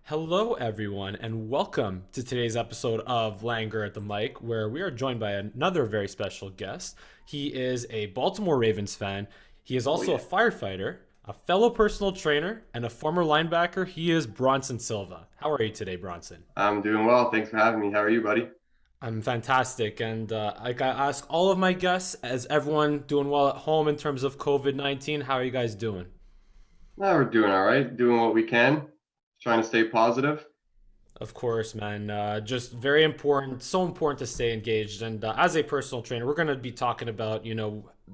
Hello, everyone, and welcome to today's episode of Langer at the Mic, where we are joined by another very special guest. He is a Baltimore Ravens fan. He is Oh also a yeah, firefighter, a fellow personal trainer, and a former linebacker. He is Bronson Silva. How are you today, Bronson? I'm doing well. Thanks for having me. How are you, buddy? I'm fantastic, and like I ask all of my guests, is everyone doing well at home in terms of COVID-19? How are you guys doing? We're doing all right. Doing what we can. Trying to stay positive. Of course, man. Just very important, so important to stay engaged. And as a personal trainer, we're going to be talking about,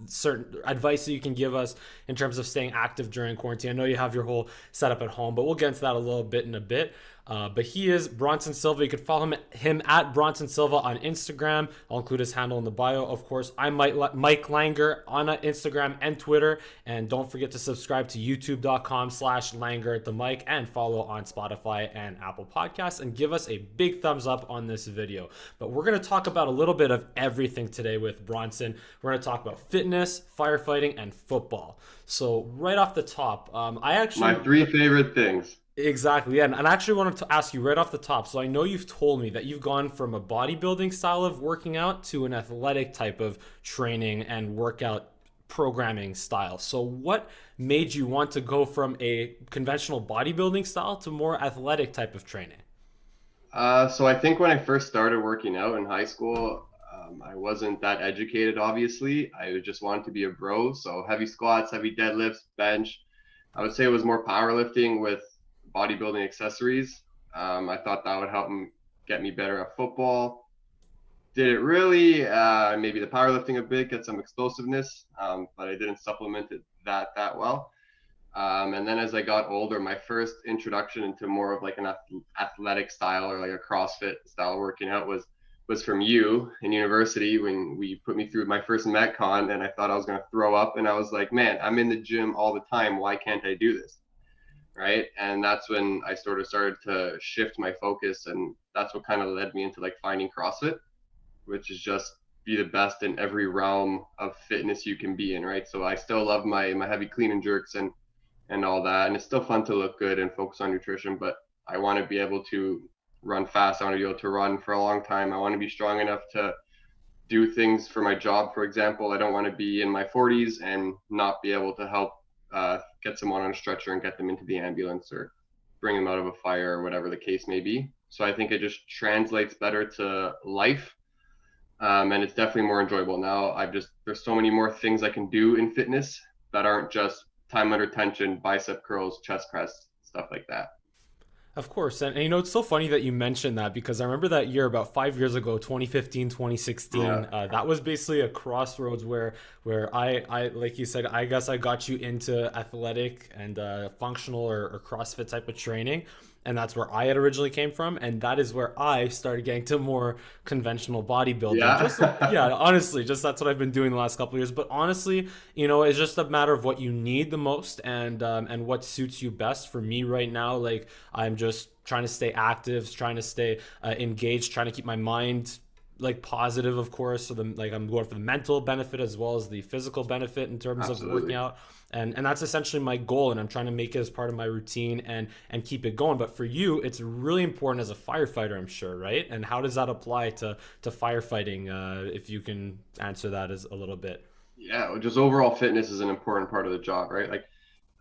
certain advice that you can give us in terms of staying active during quarantine. I know you have your whole setup at home, but we'll get into that a little bit in a bit. But he is Bronson Silva. You could follow him at Bronson Silva on Instagram. I'll include his handle in the bio. Of course, I'm Mike Langer on Instagram and Twitter. And don't forget to subscribe to youtube.com/Langer at the mic and follow on Spotify and Apple Podcasts and give us a big thumbs up on this video. But we're going to talk about a little bit of everything today with Bronson. We're going to talk about fitness, firefighting, and football. So right off the top, I My actually three favorite things. exactly, yeah. And I actually wanted to ask you right off the top. So I know you've told me that you've gone from a bodybuilding style of working out to an athletic type of training and workout programming style. So what made you want to go from a conventional bodybuilding style to more athletic type of training? So I think when I first started working out in high school, I wasn't that educated. Obviously, I just wanted to be a bro. So heavy squats, heavy deadlifts, bench. I would say it was more powerlifting with bodybuilding accessories. I thought that would help get me better at football. Did it really? Maybe the powerlifting a bit, get some explosiveness, but I didn't supplement it that well. And then as I got older, my first introduction into more of like an athletic style or like a CrossFit style working out was from you in university when we put me through my first MetCon, and I thought I was going to throw up, and I was like, man, I'm in the gym all the time. Why can't I do this? Right. And that's when I sort of started to shift my focus, and that's what kind of led me into like finding CrossFit, which is just be the best in every realm of fitness you can be in, right? So I still love my heavy clean and jerks and all that, and it's still fun to look good and focus on nutrition, but I want to be able to run fast. I want to be able to run for a long time. I want to be strong enough to do things for my job. For example, I don't want to be in my 40s and not be able to help get someone on a stretcher and get them into the ambulance or bring them out of a fire or whatever the case may be. So I think it just translates better to life, and it's definitely more enjoyable now. There's so many more things I can do in fitness that aren't just time under tension, bicep curls, chest press, stuff like that. Of course. And it's so funny that you mentioned that because I remember that year about 5 years ago, 2015, 2016. Yeah, That was basically a crossroads where like you said, I guess I got you into athletic and functional or CrossFit type of training. And that's where I had originally came from. And that is where I started getting to more conventional bodybuilding. Yeah, yeah, honestly, just that's what I've been doing the last couple of years. But honestly, it's just a matter of what you need the most and what suits you best. For me right now, like I'm just trying to stay active, trying to stay engaged, trying to keep my mind like positive, of course. So like I'm going for the mental benefit as well as the physical benefit in terms of working absolutely. out, and that's essentially my goal. And I'm trying to make it as part of my routine and keep it going. But for you, it's really important as a firefighter, I'm sure, right? And how does that apply to firefighting? If you can answer that as a little bit. Yeah, just overall fitness is an important part of the job, right? Like,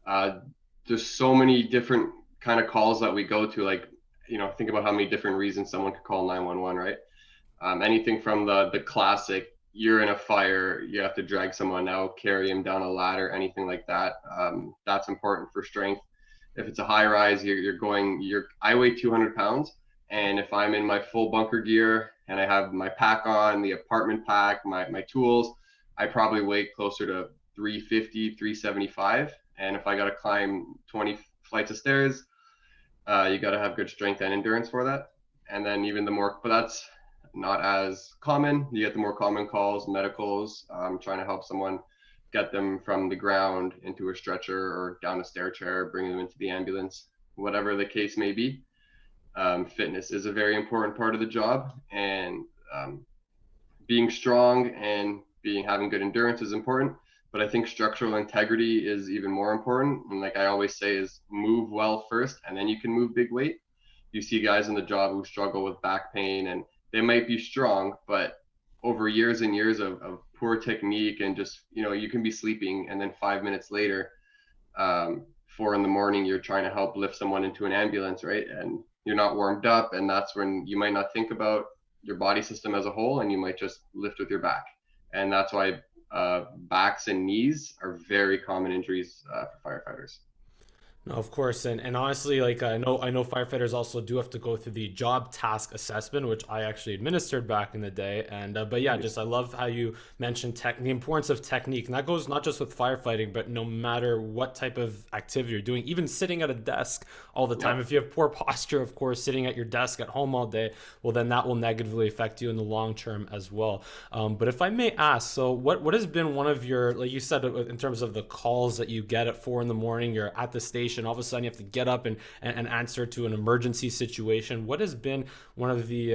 uh, there's so many different kind of calls that we go to. Like, think about how many different reasons someone could call 911, right? Anything from the classic, you're in a fire, you have to drag someone out, carry him down a ladder, anything like that. That's important for strength. If it's a high rise, I weigh 200 pounds. And if I'm in my full bunker gear and I have my pack on, the apartment pack, my tools, I probably weigh closer to 350, 375. And if I got to climb 20 flights of stairs, you got to have good strength and endurance for that. And then but that's not as common. You get the more common calls, medicals, trying to help someone get them from the ground into a stretcher or down a stair chair, bringing them into the ambulance, whatever the case may be. Fitness is a very important part of the job, and being strong and being having good endurance is important. But I think structural integrity is even more important. And like I always say, is move well first, and then you can move big weight. You see guys in the job who struggle with back pain, and they might be strong, but over years and years of poor technique, and just, you can be sleeping, and then 5 minutes later, 4 in the morning, you're trying to help lift someone into an ambulance, right? And you're not warmed up, and that's when you might not think about your body system as a whole, and you might just lift with your back. And that's why backs and knees are very common injuries for firefighters. No, of course, and honestly, like I know firefighters also do have to go through the job task assessment, which I actually administered back in the day. And but yeah, just Nice. I love how you mentioned the importance of technique, and that goes not just with firefighting, but no matter what type of activity you're doing, even sitting at a desk all the time. Yep. If you have poor posture, of course, sitting at your desk at home all day, well, then that will negatively affect you in the long term as well. But if I may ask, so what has been one of your, like you said, in terms of the calls that you get at 4 in the morning, you're at the station, all of a sudden you have to get up and answer to an emergency situation. What has been one of the,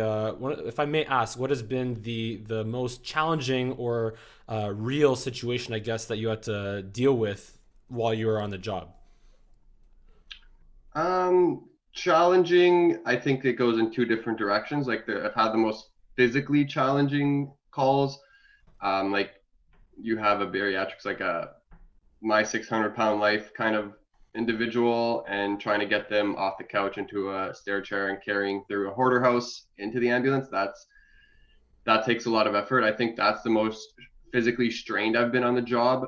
if I may ask, what has been the most challenging or real situation, I guess, that you had to deal with while you were on the job? Challenging. I think it goes in two different directions. Like I've had the most physically challenging calls. Like you have a bariatrics, like a my 600-pound life kind of individual, and trying to get them off the couch into a stair chair and carrying through a hoarder house into the ambulance. That takes a lot of effort. I think that's the most physically strained I've been on the job.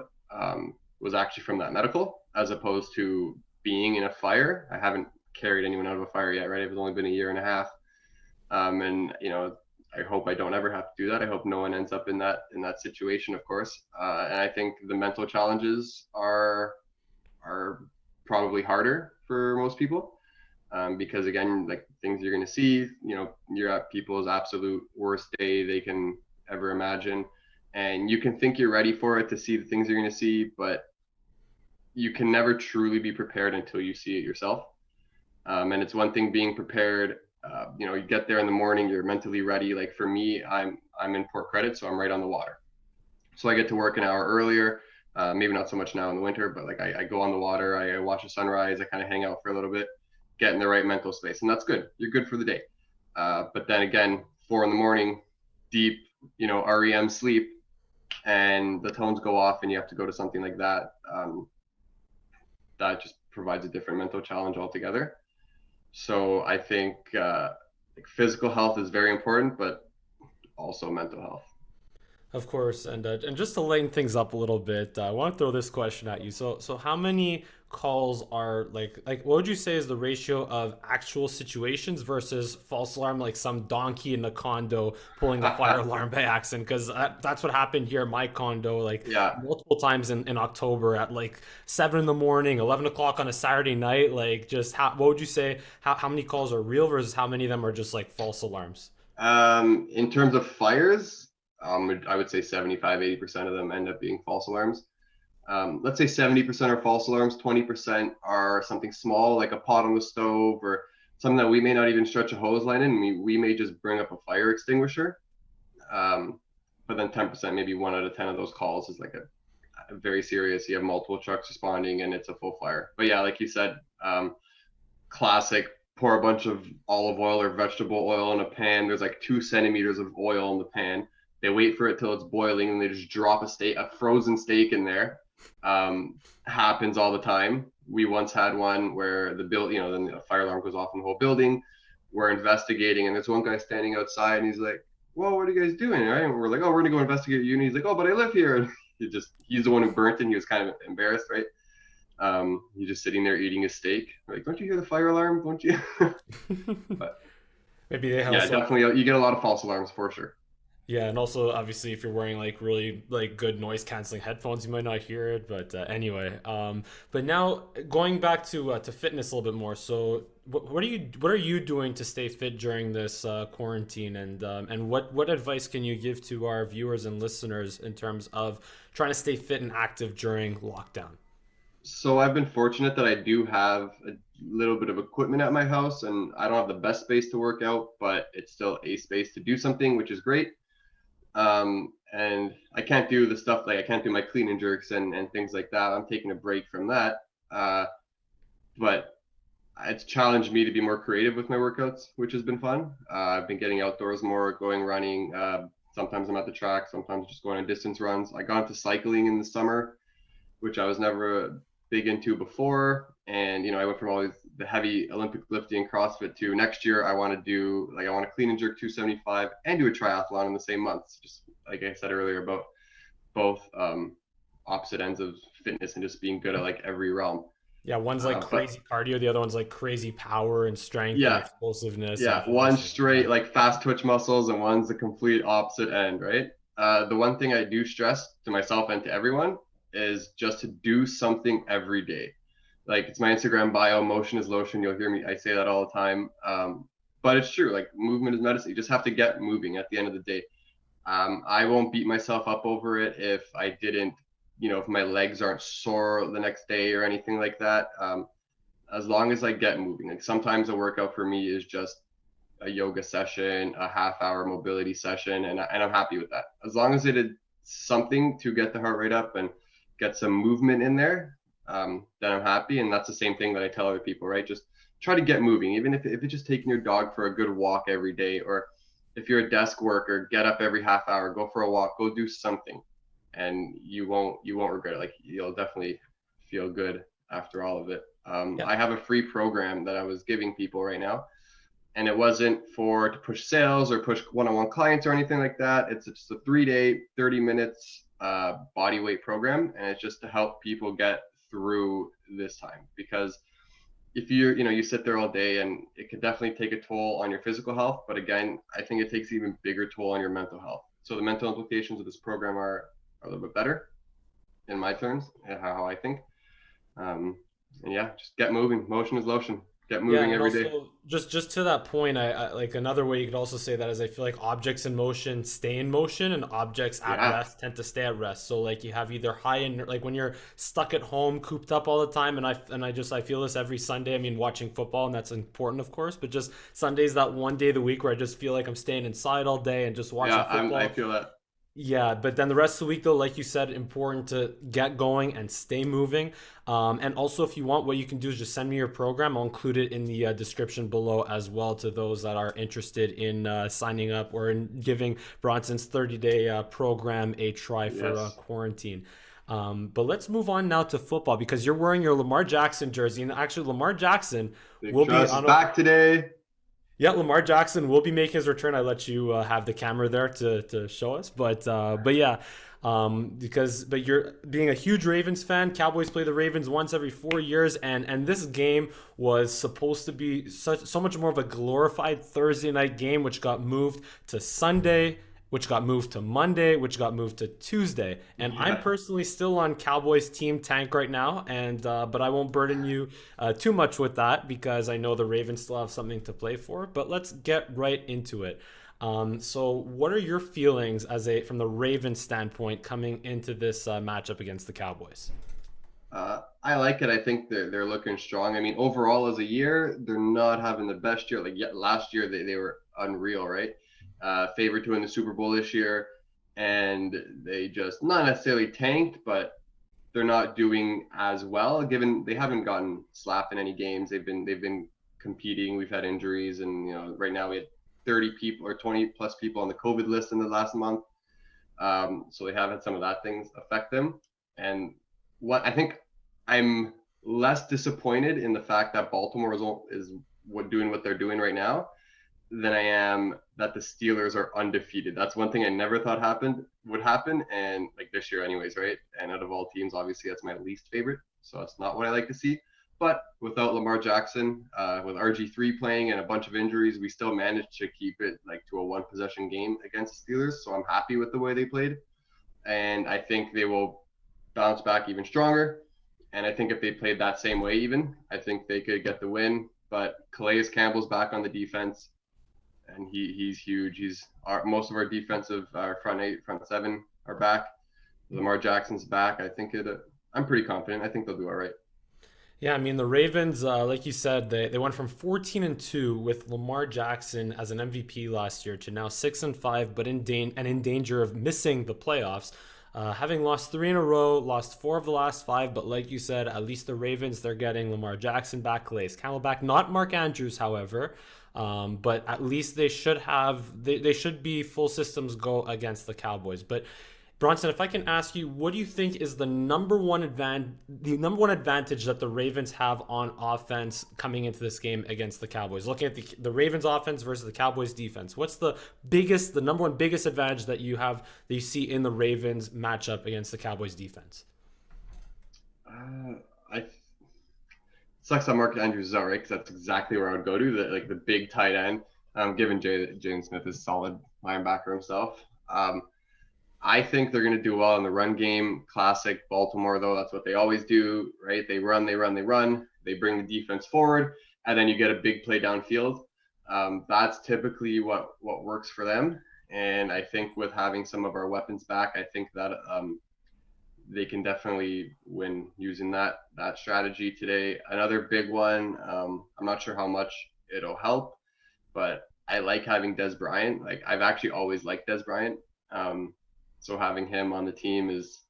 Was actually from that medical, as opposed to being in a fire. I haven't carried anyone out of a fire yet, right? It's only been a year and a half, and I hope I don't ever have to do that. I hope no one ends up in that situation, of course. And I think the mental challenges are probably harder for most people, because again, like things you're going to see, you're at people's absolute worst day they can ever imagine, and you can think you're ready for it to see the things you're going to see, but you can never truly be prepared until you see it yourself. And it's one thing being prepared. You get there in the morning, you're mentally ready. Like for me, I'm in Port Credit, so I'm right on the water. So I get to work an hour earlier. Maybe not so much now in the winter, but like I go on the water, I watch the sunrise, I kind of hang out for a little bit, get in the right mental space, and that's good. You're good for the day. But then again, 4 in the morning, deep, REM sleep, and the tones go off, and you have to go to something like that. That just provides a different mental challenge altogether. So I think like physical health is very important, but also mental health. Of course, and just to lighten things up a little bit, I want to throw this question at you. So how many calls are like what would you say is the ratio of actual situations versus false alarm, like some donkey in a condo pulling a fire alarm by accident? Because that's what happened here in my condo, like Yeah. multiple times in October at like 7 in the morning, 11 o'clock on a Saturday night. Like, just what would you say? How many calls are real versus how many of them are just like false alarms? In terms of fires, I would say 75-80% of them end up being false alarms. Let's say 70% are false alarms, 20% are something small like a pot on the stove, or something that we may not even stretch a hose line in. We may just bring up a fire extinguisher. Um, but then 10%, maybe 1 out of 10 of those calls is like a very serious. You have multiple trucks responding and it's a full fire. But yeah, like you said, classic, pour a bunch of olive oil or vegetable oil in a pan. There's like 2 centimeters of oil in the pan. They wait for it till it's boiling, and they just drop a frozen steak in there. Happens all the time. We once had one where then the fire alarm goes off in the whole building. We're investigating, and there's one guy standing outside, and he's like, "Well, what are you guys doing?" Right? And we're like, "Oh, we're gonna go investigate you." And he's like, "Oh, but I live here." And he's the one who burnt it. And he was kind of embarrassed, right? He's just sitting there eating his steak. We're like, don't you hear the fire alarm? Don't you? But Maybe they yeah, also. definitely, you get a lot of false alarms for sure. Yeah, and also obviously if you're wearing like really like good noise canceling headphones, you might not hear it. But anyway, but now going back to fitness a little bit more. So what are you doing to stay fit during this quarantine, and what advice can you give to our viewers and listeners in terms of trying to stay fit and active during lockdown? So I've been fortunate that I do have a little bit of equipment at my house, and I don't have the best space to work out, but it's still a space to do something, which is great. And I can't do the stuff, like I can't do my clean and jerks and things like that. I'm taking a break from that. But it's challenged me to be more creative with my workouts, which has been fun. I've been getting outdoors more, going running. Sometimes I'm at the track, sometimes just going on distance runs. I got into cycling in the summer, which I was never big into before. And I went from always the heavy Olympic lifting CrossFit to next year I want to do I want to clean and jerk 275 and do a triathlon in the same month. Just like I said earlier about both opposite ends of fitness and just being good at like every realm. Yeah, one's like But crazy cardio, the other one's like crazy power and strength and yeah, explosiveness and yeah, one finishing. Yeah. straight like fast twitch muscles and one's the complete opposite end, right? The one thing I do stress to myself and to everyone is just to do something every day. Like it's my Instagram bio, motion is lotion. You'll hear me, I say that all the time. But it's true. Like movement is medicine. You just have to get moving at the end of the day. I won't beat myself up over it if I didn't, if my legs aren't sore the next day or anything like that. As long as I get moving. Like sometimes a workout for me is just a yoga session, a half-hour mobility session, and I'm happy with that. As long as it is something to get the heart rate up and get some movement in there, then I'm happy. And that's the same thing that I tell other people, right? Just try to get moving, even if it's just taking your dog for a good walk every day, or if you're a desk worker, get up every half hour, go for a walk, go do something, and you won't regret it. Like you'll definitely feel good after all of it. Yeah. I have a free program that I was giving people right now, and it wasn't for to push sales or push one-on-one clients or anything like that. It's just a 3-day, 30 minutes body weight program, and it's just to help people get through this time. Because if you sit there all day, and it can definitely take a toll on your physical health, but again, I think it takes even bigger toll on your mental health. So the mental implications of this program are a little bit better in my terms, and how I think. And yeah, just get moving. Motion is lotion. Get Yeah, moving and every day. also just to that point, I like another way you could also say that is I feel like objects in motion stay in motion and objects at Yeah, rest tend to stay at rest. So like you have either high and like when you're stuck at home, cooped up all the time, and I feel this every Sunday. I mean, watching football and that's important, of course, but just Sunday's that one day of the week where I just feel like I'm staying inside all day and just yeah, watching I football. feel that. Yeah, but then the rest of the week, though, like you said, important to get going and stay moving. And also, if you want, what you can do is just send me your program. I'll include it in the description below as well to those that are interested in signing up or in giving Bronson's 30-day program a try for Yes, quarantine. But let's move on now to football because you're wearing your Lamar Jackson jersey. And actually, Lamar Jackson Big will be Trust is on a back today. yeah, Lamar Jackson will be making his return. I let you have the camera there to show us, but yeah, but you're being a huge Ravens fan. Cowboys play the Ravens once every 4 years, and this game was supposed to be so much more of a glorified Thursday night game, which got moved to Sunday, which got moved to Monday, which got moved to Tuesday. And I'm Yeah. personally still on Cowboys team tank right now, and but I won't burden you too much with that because I know the Ravens still have something to play for. But let's get right into it. So, what are your feelings from the Ravens standpoint coming into this matchup against the Cowboys? I like it. I think they're looking strong. I mean, overall as a year, they're not having the best year. Like last year, they were unreal, right? Favored to win the Super Bowl this year, and they just not necessarily tanked, but they're not doing as well. Given they haven't gotten slapped in any games, they've been competing. We've had injuries, and right now we had 30 people or 20 plus people on the COVID list in the last month. So they have had some of that things affect them. And what I think I'm less disappointed in the fact that Baltimore is doing what they're doing right now than I am that the Steelers are undefeated. That's one thing I never thought would happen, and like this year, anyways, right? And out of all teams, obviously that's my least favorite, so that's not what I like to see. But without Lamar Jackson, with RG3 playing and a bunch of injuries, we still managed to keep it like to a one possession game against the Steelers. So I'm happy with the way they played, and I think they will bounce back even stronger. And I think if they played that same way, even I think they could get the win. But Calais Campbell's back on the defense, and he's huge. Most of our defensive front eight, front seven are back. Lamar Jackson's back. I'm pretty confident. I think they'll do all right. Yeah, I mean the Ravens, like you said, they went from 14-2 with Lamar Jackson as an MVP last year to now 6-5, but in danger of missing the playoffs. having lost three in a row, lost four of the last five. But like you said, at least the Ravens, they're getting Lamar Jackson back, Calais Campbell back, not Mark Andrews, however. But at least they should be full systems go against the Cowboys. But Bronson, if I can ask you, what do you think is the number one advantage that the Ravens have on offense coming into this game against the Cowboys? Looking at the Ravens offense versus the Cowboys defense, what's the number one biggest advantage that you see in the Ravens matchup against the Cowboys defense? I sucks that Mark Andrews is out, right? Because that's exactly where I would go to, the big tight end. Given Jaden Smith is solid linebacker himself. I think they're going to do well in the run game. Classic Baltimore, though, that's what they always do, right? They run, they run, they run. They bring the defense forward, and then you get a big play downfield. That's typically what works for them. And I think with having some of our weapons back, I think that they can definitely win using that strategy today. Another big one, I'm not sure how much it'll help, but I like having Des Bryant. Like, I've actually always liked Des Bryant. So having him on the team is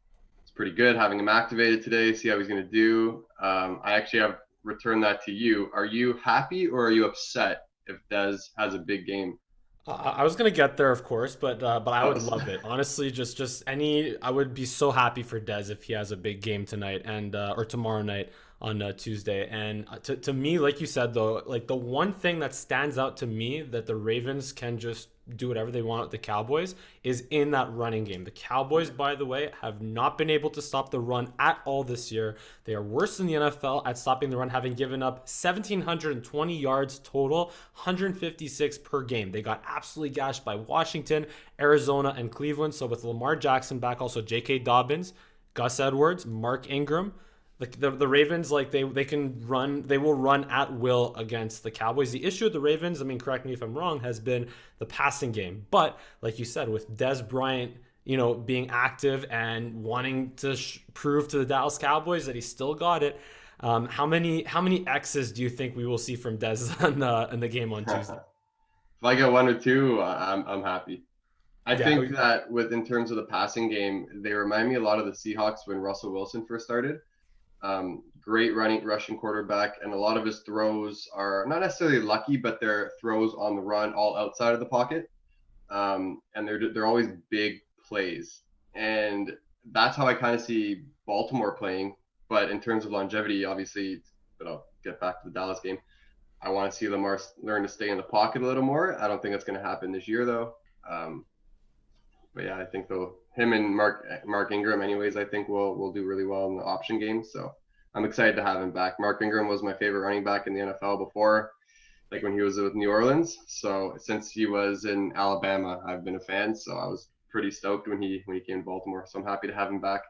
pretty good. Having him activated today, see how he's going to do. I actually have returned that to you. Are you happy or are you upset if Des has a big game? I was gonna get there, of course, but I would Oh, love it. Honestly, just any. I would be so happy for Dez if he has a big game tonight and or tomorrow night on Tuesday. And to me, like you said though, like the one thing that stands out to me that the Ravens can just do whatever they want with the Cowboys is in that running game. The Cowboys, by the way, have not been able to stop the run at all this year. They are worse than the NFL at stopping the run, having given up 1,720 yards total, 156 per game. They got absolutely gashed by Washington, Arizona, and Cleveland. So with Lamar Jackson back, also J.K. Dobbins, Gus Edwards, Mark Ingram, the Ravens, like they can run, they will run at will against the Cowboys. The issue with the Ravens, I mean, correct me if I'm wrong, has been the passing game. But like you said, with Des Bryant, being active and wanting to prove to the Dallas Cowboys that he still got it, how many X's do you think we will see from Des in the game on Tuesday? if I get one or two, I'm happy. I Yeah, think that in terms of the passing game, they remind me a lot of the Seahawks when Russell Wilson first started. Great rushing quarterback, and a lot of his throws are not necessarily lucky, but they're throws on the run, all outside of the pocket, and they're always big plays, and that's how I kind of see Baltimore playing. But in terms of longevity, obviously, but I'll get back to the Dallas game. I want to see Lamar learn to stay in the pocket a little more. I don't think that's going to happen this year, though. But yeah, I think though him and Mark Ingram, anyways, I think will do really well in the option game. So I'm excited to have him back. Mark Ingram was my favorite running back in the NFL before, like when he was with New Orleans. So since he was in Alabama, I've been a fan. So I was pretty stoked when he came to Baltimore. So I'm happy to have him back.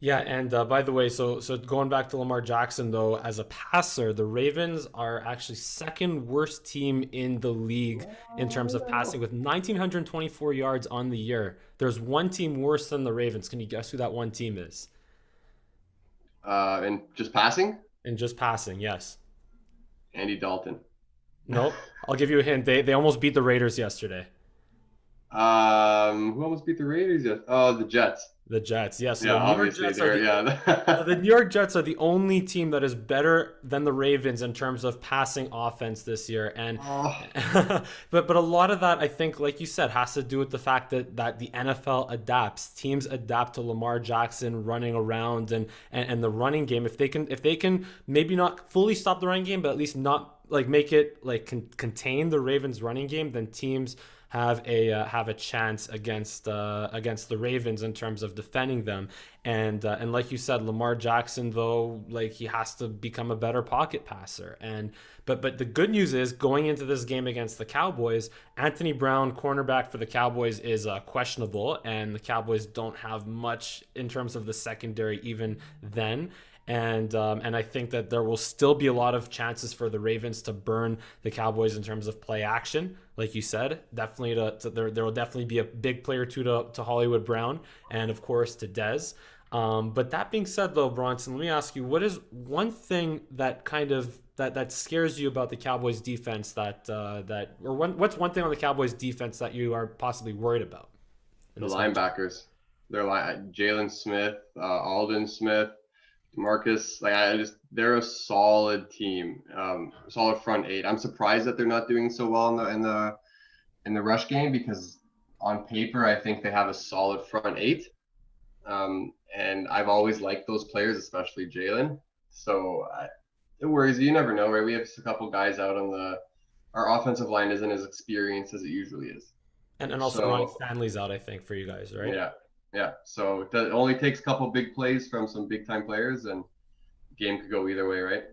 yeah, and by the way, so going back to Lamar Jackson though, as a passer, the Ravens are actually second worst team in the league in terms of passing with 1,924 yards on the year. There's one team worse than the Ravens. Can you guess who that one team is? And just passing, In just passing, yes. Andy Dalton. Nope. I'll give you a hint. They almost beat the Raiders yesterday. Who almost beat the Raiders? Yes. Oh, the Jets. The Jets, yes. So Yeah, the New York obviously Jets are they're the So yeah. the New York Jets are the only team that is better than the Ravens in terms of passing offense this year, and Oh, but a lot of that I think, like you said, has to do with the fact that the NFL adapts. Teams adapt to Lamar Jackson running around and the running game. If they can maybe not fully stop the running game, but at least not like make it like contain the Ravens running game, then teams have a chance against the Ravens in terms of defending them. And like you said, Lamar Jackson though, like he has to become a better pocket passer. And but the good news is going into this game against the Cowboys, Anthony Brown, cornerback for the Cowboys, is questionable, and the Cowboys don't have much in terms of the secondary even then. And I think that there will still be a lot of chances for the Ravens to burn the Cowboys in terms of play action, like you said. Definitely, there will definitely be a big player too to Hollywood Brown, and of course to Dez. But that being said, though, Bronson, let me ask you: what is one thing that kind of that scares you about the Cowboys defense what's one thing on the Cowboys defense that you are possibly worried about in the this matchup? linebackers. They're like Jalen Smith, Alden Smith, Marcus. Like I just, they're a solid team, solid front eight. I'm surprised that they're not doing so well in the rush game because on paper I think they have a solid front eight. And I've always liked those players, especially Jalen. So it worries you. You never know, right? We have a couple guys out on the. Our offensive line isn't as experienced as it usually is. And also Ronnie So Stanley's out, I think, for you guys, right? yeah, yeah. So it only takes a couple big plays from some big time players, and the game could go either way, right?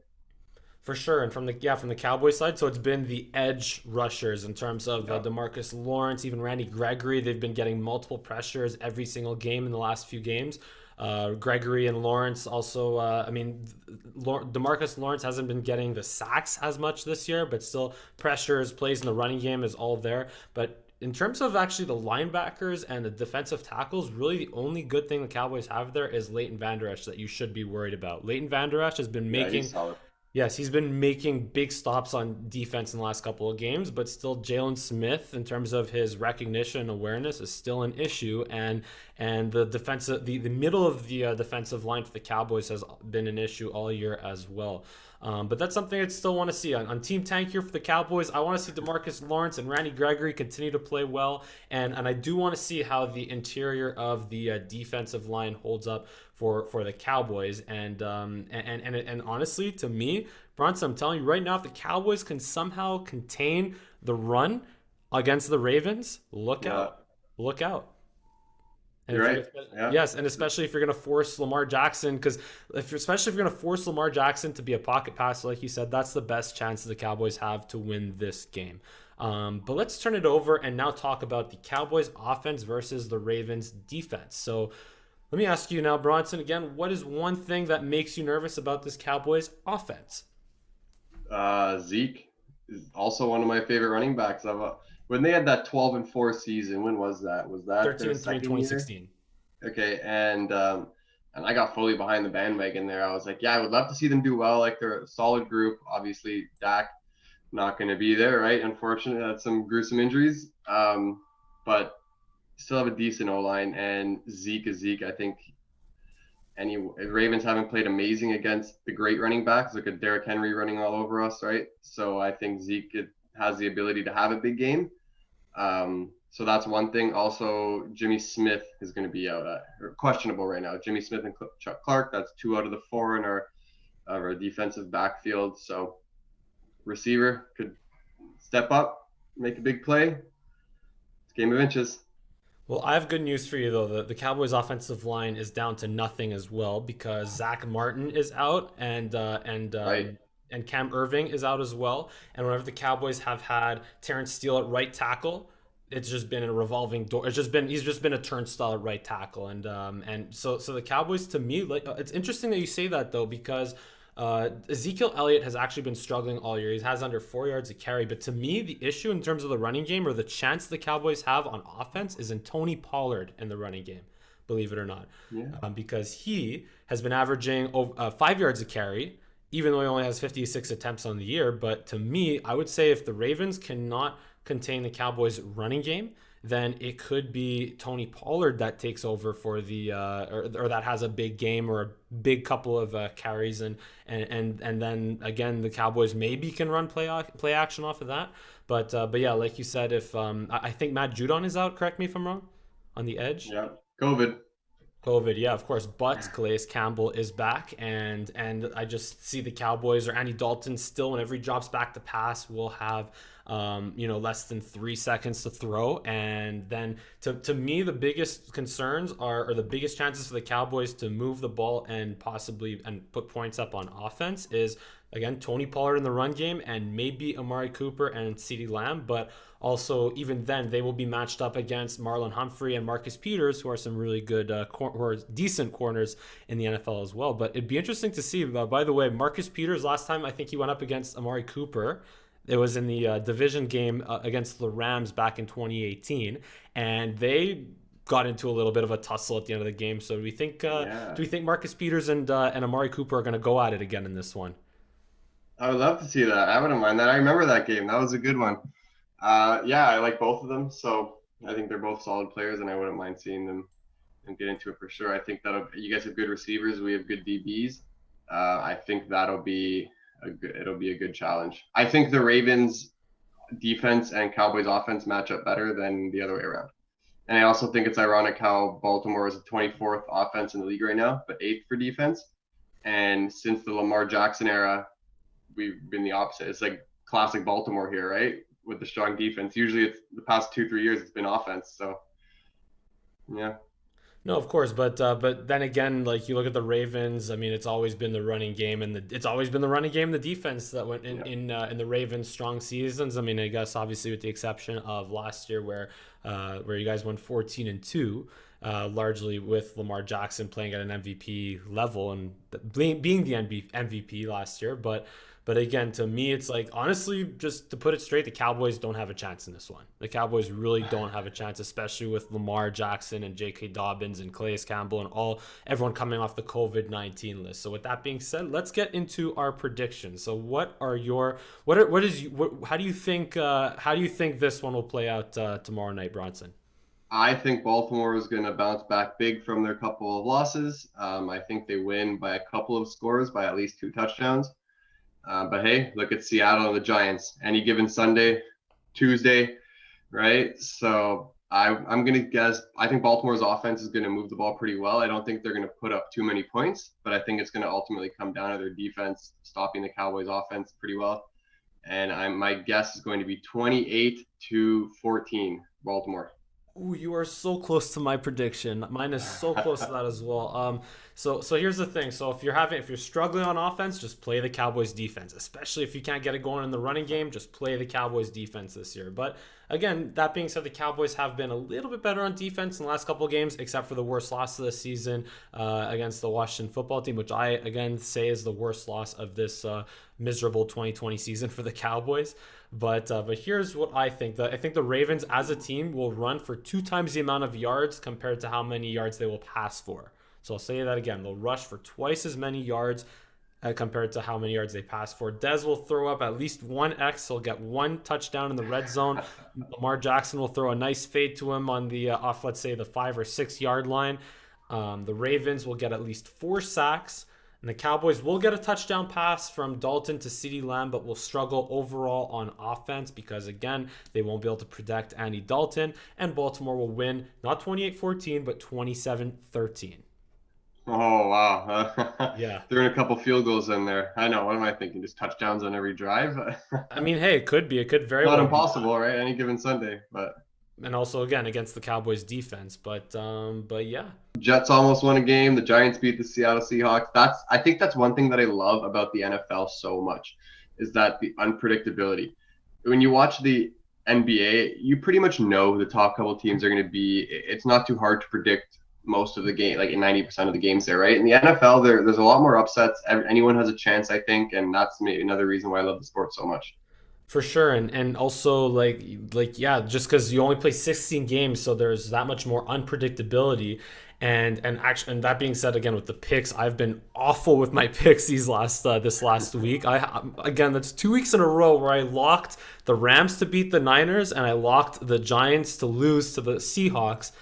For sure, and from the Cowboys side, so it's been the edge rushers in terms of Yeah, Demarcus Lawrence, even Randy Gregory. They've been getting multiple pressures every single game in the last few games. Gregory and Lawrence also. I mean, Demarcus Lawrence hasn't been getting the sacks as much this year, but still pressures, plays in the running game is all there. But in terms of actually the linebackers and the defensive tackles, really the only good thing the Cowboys have there is Leighton Vander Esch that you should be worried about. Leighton Vander Esch has been yeah, he's making. solid. Yes, he's been making big stops on defense in the last couple of games, but still Jalen Smith, in terms of his recognition and awareness, is still an issue. And the defensive, the middle of the defensive line for the Cowboys has been an issue all year as well. But that's something I still want to see on Team Tank here for the Cowboys. I want to see Demarcus Lawrence and Randy Gregory continue to play well, and I do want to see how the interior of the defensive line holds up for the Cowboys. And honestly, to me, Bronson, I'm telling you right now, if the Cowboys can somehow contain the run against the Ravens, look Yeah, out, look out. And you're if right. you're, Yeah, yes, and especially if you're going to force Lamar Jackson, because especially if you're going to force Lamar Jackson to be a pocket passer, like you said, that's the best chance the Cowboys have to win this game. But let's turn it over and now talk about the Cowboys offense versus the Ravens defense. So let me ask you now, Bronson, again, what is one thing that makes you nervous about this Cowboys offense? Zeke is also one of my favorite running backs. When they had that 12-4 season, when was that? Was that 13 their and 3 in second year? 2016. Okay, and I got fully behind the bandwagon there. I was like, yeah, I would love to see them do well. Like they're a solid group. Obviously, Dak not going to be there, right? Unfortunately, had some gruesome injuries. But still have a decent O line, and Zeke is Zeke. I think any Ravens haven't played amazing against the great running backs. Look at Derrick Henry running all over us, right? So I think Zeke has the ability to have a big game. So that's one thing. Also, Jimmy Smith is going to be out, or questionable right now. Jimmy Smith and Chuck Clark, that's 2 out of the 4 in our defensive backfield. So receiver could step up, make a big play. It's a game of inches. Well, I have good news for you though. The Cowboys' offensive line is down to nothing as well because Zach Martin is out Right. and Cam Irving is out as well. And whenever the Cowboys have had Terrence Steele at right tackle, it's just been a revolving door. He's just been a turnstile at right tackle. And so the Cowboys, to me, like, it's interesting that you say that though, because Ezekiel Elliott has actually been struggling all year. He has under 4 yards a carry. But to me, the issue in terms of the running game, or the chance the Cowboys have on offense, is in Tony Pollard in the running game, believe it or not. Yeah. Because he has been averaging 5 yards a carry, even though he only has 56 attempts on the year. But to me, I would say if the Ravens cannot contain the Cowboys' running game, then it could be Tony Pollard that takes over for or that has a big game or a big couple of carries, and then again the Cowboys maybe can run play action off of that. But yeah, like you said, if I think Matt Judon is out. Correct me if I'm wrong. On the edge. Yeah. COVID. COVID, yeah, of course. But Calais Campbell is back, and I just see the Cowboys or Andy Dalton still, whenever he drops back to pass, will have less than 3 seconds to throw. And then to me, the biggest concerns or the biggest chances for the Cowboys to move the ball and possibly and put points up on offense is again Tony Pollard in the run game and maybe Amari Cooper and CeeDee Lamb. But also, even then, they will be matched up against Marlon Humphrey and Marcus Peters, who are some really good, who are decent corners in the NFL as well. But it'd be interesting to see. By the way, Marcus Peters, last time I think he went up against Amari Cooper. It was in the division game against the Rams back in 2018, and they got into a little bit of a tussle at the end of the game. So Yeah. do we think Marcus Peters and Amari Cooper are going to go at it again in this one? I would love to see that. I wouldn't mind that. I remember that game. That was a good one. Yeah, I like both of them. So I think they're both solid players, and I wouldn't mind seeing them and get into it for sure. I think that'll. You guys have good receivers. We have good DBs. I think it'll be a good challenge. I think the Ravens defense and Cowboys offense match up better than the other way around. And I also think it's ironic how Baltimore is the 24th offense in the league right now, but eighth for defense. And since the Lamar Jackson era, we've been the opposite. It's like classic Baltimore here, right? With the strong defense. Usually it's the past 2-3 years it's been offense. So yeah. No, of course, but then again, like you look at the Ravens. I mean, it's always been the running game, and it's always been the running game, the defense that went Yeah. in the Ravens' strong seasons. I mean, I guess obviously with the exception of last year, where you guys went 14-2, largely with Lamar Jackson playing at an MVP level and being the MVP last year, but again, to me, it's like honestly, just to put it straight, the Cowboys don't have a chance in this one. The Cowboys really don't have a chance, especially with Lamar Jackson and J.K. Dobbins and Calais Campbell and everyone coming off the COVID-19 list. So with that being said, let's get into our predictions. So how do you think this one will play out tomorrow night, Bronson? I think Baltimore is going to bounce back big from their couple of losses. I think they win by a couple of scores, by at least 2 touchdowns. But hey, look at Seattle and the Giants. Any given Sunday, Tuesday, right? So I'm going to guess. I think Baltimore's offense is going to move the ball pretty well. I don't think they're going to put up too many points, but I think it's going to ultimately come down to their defense stopping the Cowboys' offense pretty well. And my guess is going to be 28-14, Baltimore. Ooh, you are so close to my prediction. Mine is so close to that as well. So here's the thing. So if you're struggling on offense, just play the Cowboys defense. Especially if you can't get it going in the running game, just play the Cowboys defense this year. But again, that being said, the Cowboys have been a little bit better on defense in the last couple of games, except for the worst loss of the season against the Washington football team, which I again say is the worst loss of this miserable 2020 season for the Cowboys. But here's what I think. I think the Ravens as a team will run for 2 times the amount of yards compared to how many yards they will pass for. So I'll say that again. They'll rush for twice as many yards compared to how many yards they pass for. Dez will throw up at least 1x. He'll get 1 touchdown in the red zone. Lamar Jackson will throw a nice fade to him on the off, let's say, the 5 or 6 yard line. The Ravens will get at least 4 sacks. And the Cowboys will get a touchdown pass from Dalton to CeeDee Lamb, but will struggle overall on offense because, again, they won't be able to protect Andy Dalton. And Baltimore will win not 28-14, but 27-13. Oh, wow. Yeah. Throwing a couple field goals in there. I know. What am I thinking? Just touchdowns on every drive? I mean, hey, it could be. It could very Not well impossible, right? Any given Sunday, but and also, again, against the Cowboys defense. But yeah. Jets almost won a game. The Giants beat the Seattle Seahawks. I think that's one thing that I love about the NFL so much is that the unpredictability. When you watch the NBA, you pretty much know the top couple teams are going to be. It's not too hard to predict most of the game, like 90% of the games there, right? In the NFL, there's a lot more upsets. Anyone has a chance, I think, and that's maybe another reason why I love the sport so much. For sure, and also like yeah, just because you only play 16 games, so there's that much more unpredictability. And that being said, again with the picks, I've been awful with my picks this last week. Again, that's 2 weeks in a row where I locked the Rams to beat the Niners and I locked the Giants to lose to the Seahawks.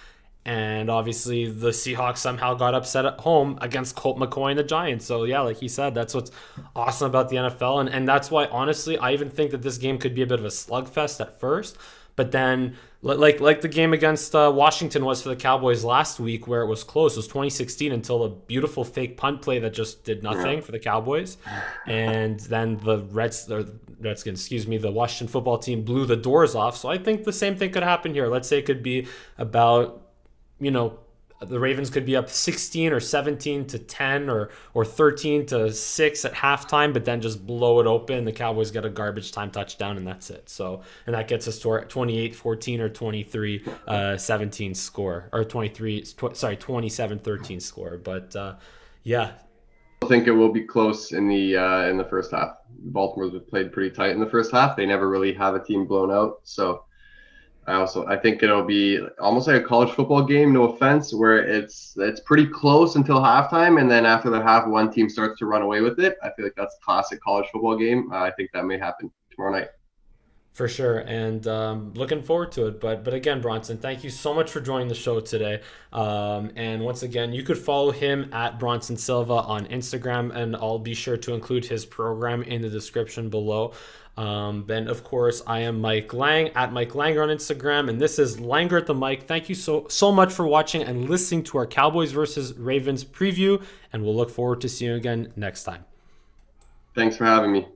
And obviously, the Seahawks somehow got upset at home against Colt McCoy and the Giants. So, yeah, like he said, that's what's awesome about the NFL. And that's why, honestly, I even think that this game could be a bit of a slugfest at first. But then, like the game against Washington was for the Cowboys last week, where it was close. It was 2016 until a beautiful fake punt play that just did nothing for the Cowboys. And then the the Washington football team blew the doors off. So I think the same thing could happen here. Let's say it could be about the Ravens could be up 16 or 17-10 or 13-6 at halftime, but then just blow it open. The Cowboys get a garbage time touchdown, and that's it. So, and that gets us to our 28-14 or 23-17 score, or 27-13 score. But yeah. I think it will be close in the first half. Baltimore's played pretty tight in the first half. They never really have a team blown out, so. I think it'll be almost like a college football game, no offense, where it's pretty close until halftime, and then after the half, one team starts to run away with it. I feel like that's a classic college football game. I think that may happen tomorrow night. For sure, and looking forward to it. But again, Bronson, thank you so much for joining the show today. And once again, you could follow him at Bronson Silva on Instagram, and I'll be sure to include his program in the description below. Then, of course, I am Mike Lang at Mike Langer on Instagram, and this is Langer at the Mic. Thank you so much for watching and listening to our Cowboys versus Ravens preview, and we'll look forward to seeing you again next time. Thanks for having me.